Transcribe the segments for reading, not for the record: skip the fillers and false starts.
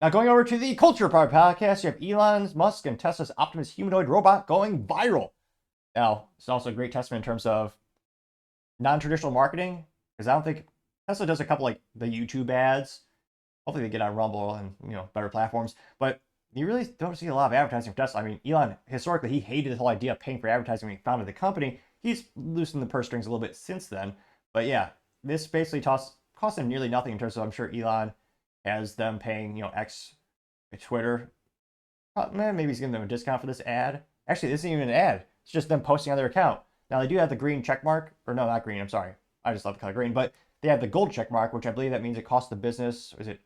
Now, going over to the Culture Part podcast, you have Elon Musk and Tesla's Optimus humanoid robot going viral. Now, it's also a great testament in terms of non-traditional marketing, because I don't think Tesla does a couple like the YouTube ads. Hopefully, they get on Rumble and better platforms. But you really don't see a lot of advertising from Tesla. I mean, Elon historically he hated the whole idea of paying for advertising when he founded the company. He's loosened the purse strings a little bit since then. But yeah, this basically cost him nearly nothing in terms of I'm sure Elon has them paying X, Twitter. Maybe he's giving them a discount for this ad. Actually, this isn't even an ad. It's just them posting on their account. Now they do have the green check mark, or no, not green. I'm sorry, I just love the color green. But they have the gold check mark, which I believe that means it costs the business. Is it?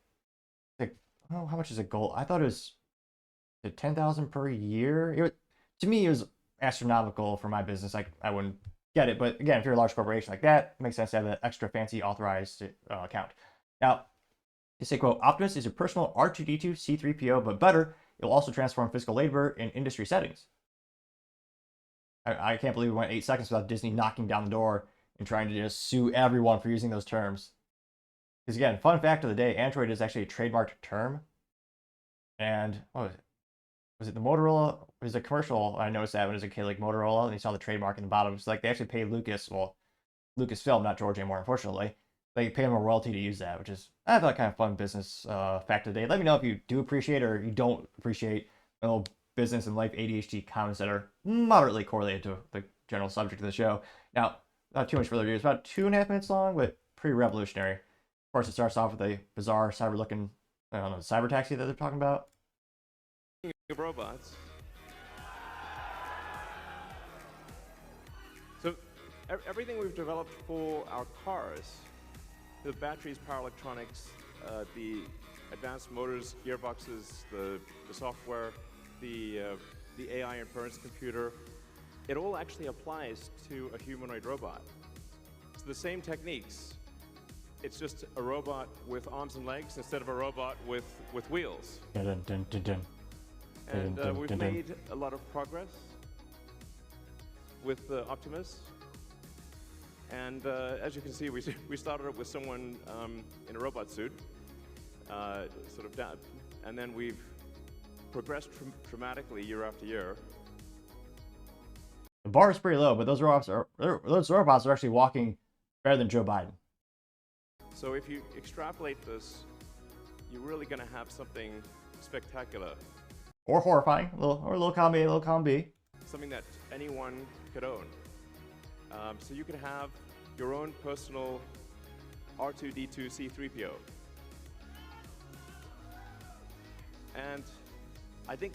Oh, how much is it gold? I thought it was 10,000 per year. To me, it was astronomical for my business. I wouldn't get it, but again, if you're a large corporation like that, it makes sense to have an extra fancy authorized account. Now, they say, quote, Optimus is a personal R2D2 C3PO, but better, it will also transform physical labor in industry settings. I can't believe we went 8 seconds without Disney knocking down the door and trying to just sue everyone for using those terms. Because again, fun fact of the day, Android is actually a trademarked term. And what was it? Was it the Motorola? It was a commercial. I noticed that when I was a kid, like Motorola, and you saw the trademark in the bottom. It's like they actually paid Lucasfilm, not George anymore, unfortunately. They pay them a royalty to use that, which is, I thought, kind of fun business fact of the day. Let me know if you do appreciate or you don't appreciate little business and life ADHD comments that are moderately correlated to the general subject of the show. Now, not too much further ado. It's about 2.5 minutes long, but pretty revolutionary. Of course, it starts off with a bizarre cyber-looking, I don't know, cyber taxi that they're talking about. Robots. So everything we've developed for our cars, the batteries, power electronics, the advanced motors, gearboxes, the software, the AI inference computer, it all actually applies to a humanoid robot. It's the same techniques. It's just a robot with arms and legs instead of a robot with wheels. Dun, dun, dun, dun. And we've made a lot of progress with Optimus. And as you can see, we started up with someone in a robot suit, sort of down, and then we've progressed dramatically year after year. The bar is pretty low, but those robots are actually walking better than Joe Biden. So if you extrapolate this, you're really going to have something spectacular. Or horrifying, a little column A, a little column B. Something that anyone could own. So you could have your own personal R2D2 C3PO. And I think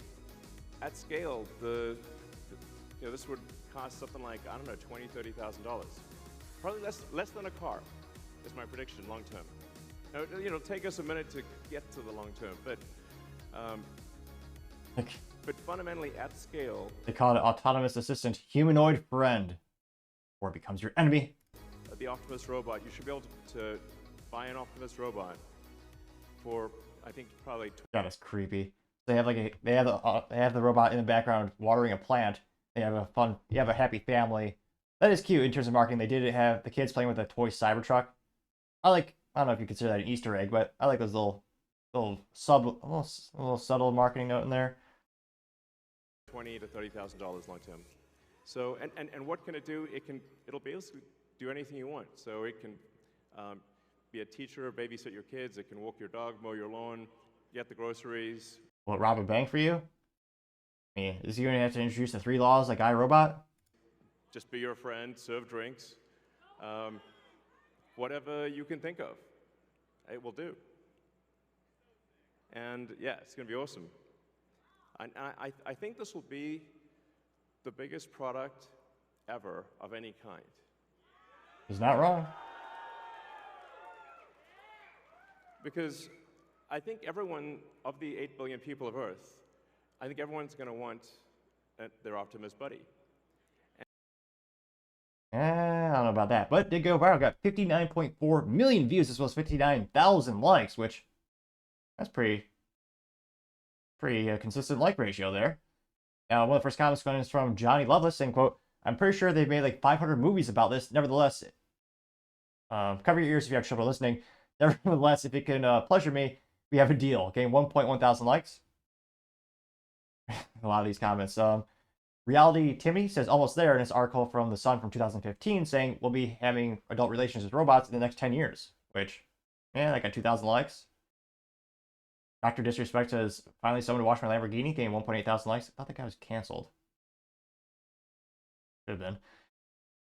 at scale, this would cost something like, I don't know, $20,000, $30,000. Probably less than a car, is my prediction long term. Now, it'll take us a minute to get to the long term, but fundamentally at scale, they call it autonomous assistant humanoid friend, or it becomes your enemy. The Optimus robot, you should be able to buy an Optimus robot for, I think, probably. God, it's creepy. They have they have the robot in the background watering a plant. They have a happy family. That is cute in terms of marketing. They did have the kids playing with a toy Cybertruck. I don't know if you consider that an Easter egg, but I like those little subtle marketing note in there. $20,000 to $30,000 long term. So and what can it do? It'll basically do anything you want. So it can be a teacher, babysit your kids. It can walk your dog, mow your lawn, get the groceries. Will it rob a bank for you? I mean, is he going to have to introduce the 3 laws like iRobot? Just be your friend, serve drinks, whatever you can think of, it will do. And yeah, it's going to be awesome. And I think this will be the biggest product ever of any kind. He's not wrong. Because I think everyone, of the 8 billion people of Earth, I think everyone's going to want their Optimus buddy. I don't know about that, but it did go viral. Got 59.4 million views as well as 59,000 likes, which that's pretty consistent like ratio there. Now, one of the first comments is from Johnny Loveless saying, quote, I'm pretty sure they've made like 500 movies about this. Nevertheless, cover your ears if you have trouble listening. Nevertheless, if it can pleasure me, We have a deal. Getting 1.1 thousand likes. A lot of these comments. Reality Timmy says almost there in this article from The Sun from 2015 saying we'll be having adult relations with robots in the next 10 years, which, yeah, I got 2,000 likes. Dr. Disrespect says, finally someone to watch my Lamborghini, getting 1.8 thousand likes. I thought that guy was canceled. Should have been.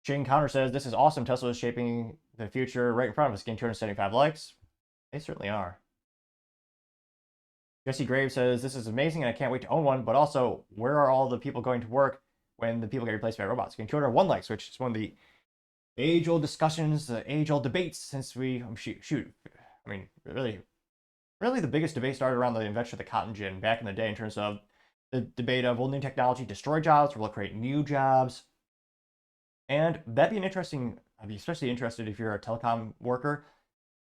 Shane Counter says, this is awesome. Tesla is shaping the future right in front of us, getting 275 likes. They certainly are. Jesse Graves says, this is amazing and I can't wait to own one, but also, where are all the people going to work when the people get replaced by robots? Getting 201 likes, which is one of the age-old discussions, the age-old debates since we, I mean, really the biggest debate started around the invention of the cotton gin back in the day in terms of the debate of will new technology destroy jobs or will it create new jobs? And that'd be an interesting, I'd be especially interested if you're a telecom worker.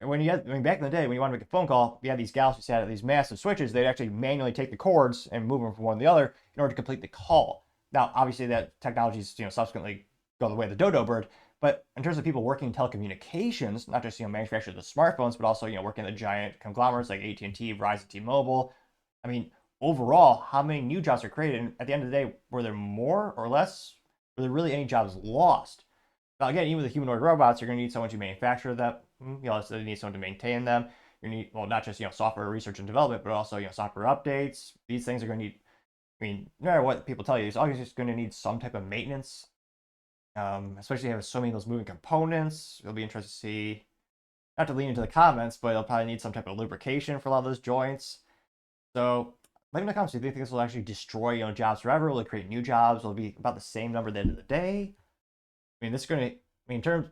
And when you had, I mean, back in the day, when you want to make a phone call, you had these gals who sat at these massive switches. They'd actually manually take the cords and move them from one to the other in order to complete the call. Now, obviously, that technology's subsequently go the way of the dodo bird. But in terms of people working in telecommunications, not just manufacturers of smartphones, but also working in the giant conglomerates like AT&T, Verizon, T-Mobile. I mean, overall, how many new jobs are created? And at the end of the day, were there more or less? Were there really any jobs lost? Now, again, even with the humanoid robots, you're going to need someone to manufacture them. So you need someone to maintain them. You need, well, not just software research and development, but also software updates. These things are going to need. I mean, no matter what people tell you, it's always just going to need some type of maintenance. Especially if so many of those moving components. It'll be interesting to see. Not to lean into the comments, but it'll probably need some type of lubrication for a lot of those joints. So, let me know in the comments. Do you think this will actually destroy jobs forever? Will it create new jobs? Will it be about the same number at the end of the day? I mean, this is going to. I mean, in terms.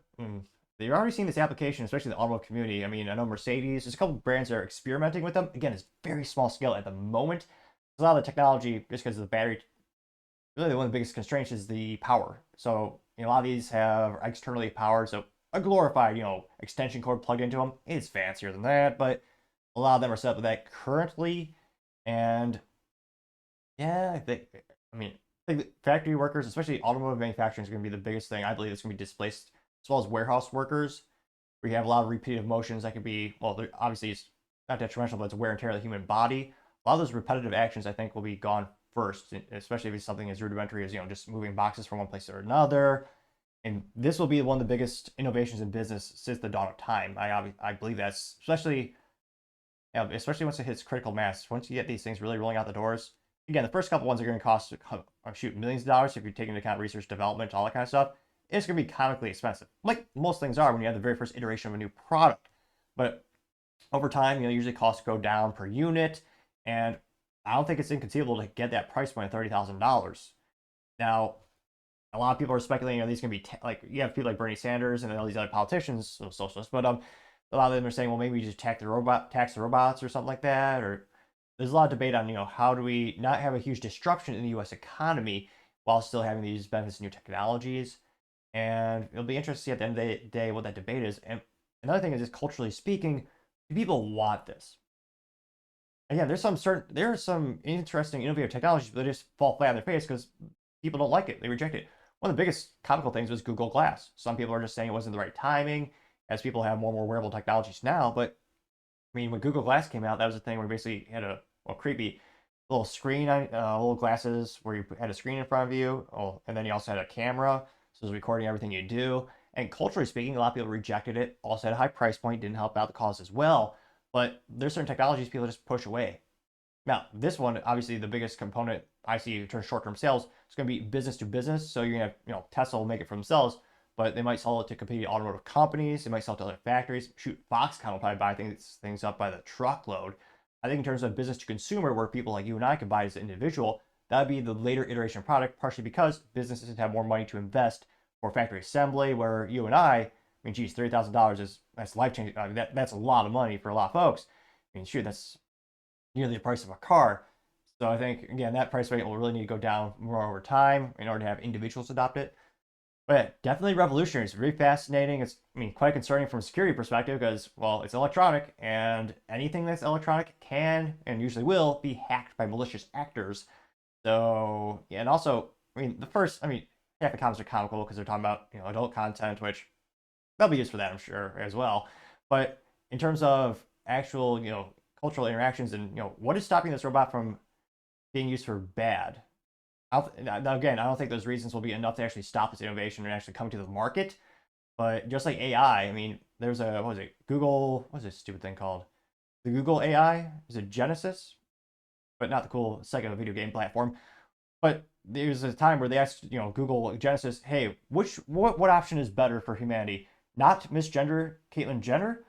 You're already seeing this application, especially in the automotive community. I mean, I know Mercedes. There's a couple brands that are experimenting with them. Again, it's very small scale at the moment. A lot of the technology, just because of the battery, really one of the biggest constraints is the power. So, a lot of these have externally powered, so a glorified, extension cord plugged into them. It's fancier than that, but a lot of them are set up with that currently. And yeah, I think factory workers, especially automotive manufacturing, is going to be the biggest thing. I believe it's going to be displaced, as well as warehouse workers, where you have a lot of repetitive motions that could be, well, obviously it's not detrimental, but it's wear and tear of the human body. A lot of those repetitive actions, I think, will be gone first, especially if it's something as rudimentary as just moving boxes from one place to another. And this will be one of the biggest innovations in business since the dawn of time. I believe that's especially once it hits critical mass. Once you get these things really rolling out the doors. Again, the first couple ones are going to cost millions of dollars if you take into account research, development, all that kind of stuff. It's going to be comically expensive, like most things are when you have the very first iteration of a new product. But over time, usually costs go down per unit, and I don't think it's inconceivable to get that price point of $30,000. Now, a lot of people are speculating, these going to be like, you have people like Bernie Sanders and all these other politicians, socialists, but a lot of them are saying, well, maybe we just tax the robots or something like that. Or there's a lot of debate on, how do we not have a huge disruption in the U.S. economy while still having these benefits of new technologies. And it'll be interesting to see at the end of the day what that debate is. And another thing is, just culturally speaking, do people want this? Again, there are some interesting, innovative technologies, but they just fall flat on their face because people don't like it. They reject it. One of the biggest comical things was Google Glass. Some people are just saying it wasn't the right timing, as people have more and more wearable technologies now. But I mean, when Google Glass came out, that was a thing where basically you had a creepy little screen, little glasses where you had a screen in front of you, and then you also had a camera, so it was recording everything you do. And culturally speaking, a lot of people rejected it. Also had a high price point, didn't help out the cause as well. But there's certain technologies people just push away. Now, this one, obviously, the biggest component I see in terms of short-term sales is going to be business to business. So you're going to have, Tesla will make it for themselves, but they might sell it to competing automotive companies. They might sell it to other factories. Foxconn will probably buy things up by the truckload. I think in terms of business to consumer, where people like you and I can buy as an individual, that would be the later iteration of product, partially because businesses have more money to invest for factory assembly, where you and I mean, geez, $30,000 that's life-changing. I mean, that's a lot of money for a lot of folks. I mean, shoot, that's nearly the price of a car. So I think, again, that price rate will really need to go down more over time in order to have individuals adopt it. But yeah, definitely revolutionary. It's very fascinating. It's, quite concerning from a security perspective because, well, it's electronic, and anything that's electronic can and usually will be hacked by malicious actors. So, yeah, and also, half the comments are comical because they're talking about, adult content, which they'll be used for that, I'm sure, as well. But in terms of actual, cultural interactions, and what is stopping this robot from being used for bad? Now, again, I don't think those reasons will be enough to actually stop this innovation and actually come to the market. But just like AI, I mean, there's a what was it? Google, what's this stupid thing called? The Google AI? Is it Genesis? But not the cool second video game platform. But there's a time where they asked, Google Genesis, hey, what option is better for humanity? Not misgender Caitlyn Jenner,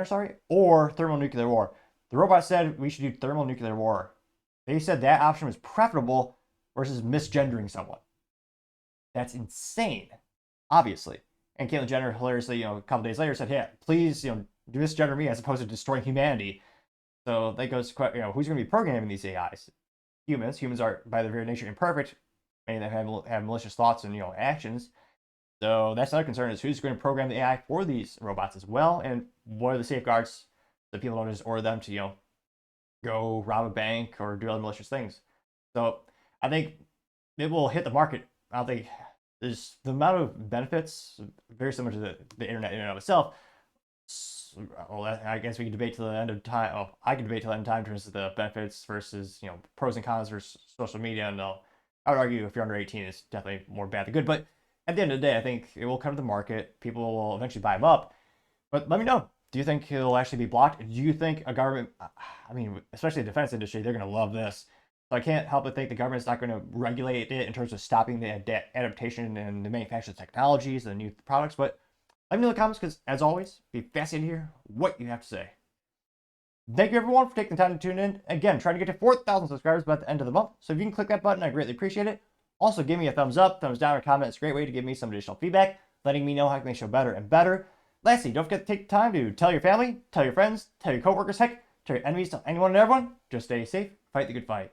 sorry, or thermonuclear war. The robot said we should do thermonuclear war. They said that option was preferable versus misgendering someone. That's insane, obviously. And Caitlyn Jenner hilariously, a couple days later said, hey, please, misgender me as opposed to destroying humanity. So that goes, who's going to be programming these AIs? Humans. Humans are, by their very nature, imperfect. Many of them have malicious thoughts and, actions. So that's another concern, is who's going to program the AI for these robots as well, and what are the safeguards that people don't just order them to, go rob a bank or do other malicious things. So I think it will hit the market. I don't think there's the amount of benefits very similar to the internet in and of itself. Well, I guess we can debate till the end of time. Oh, I can debate till the end of time in terms of the benefits versus pros and cons versus social media. And I would argue if you're under 18, it's definitely more bad than good. But at the end of the day, I think it will come to the market. People will eventually buy them up. But let me know. Do you think it'll actually be blocked? Do you think a government, I mean, especially the defense industry, they're going to love this. So I can't help but think the government's not going to regulate it in terms of stopping the adaptation and the manufacturing technologies and the new products. But let me know in the comments, because as always, be fascinated to hear what you have to say. Thank you everyone for taking the time to tune in. Again, trying to get to 4,000 subscribers by the end of the month. So if you can click that button, I greatly appreciate it. Also, give me a thumbs up, thumbs down, or comment. It's a great way to give me some additional feedback, letting me know how I can make the show better and better. Lastly, don't forget to take the time to tell your family, tell your friends, tell your coworkers, heck, tell your enemies, tell anyone and everyone. Just stay safe, fight the good fight.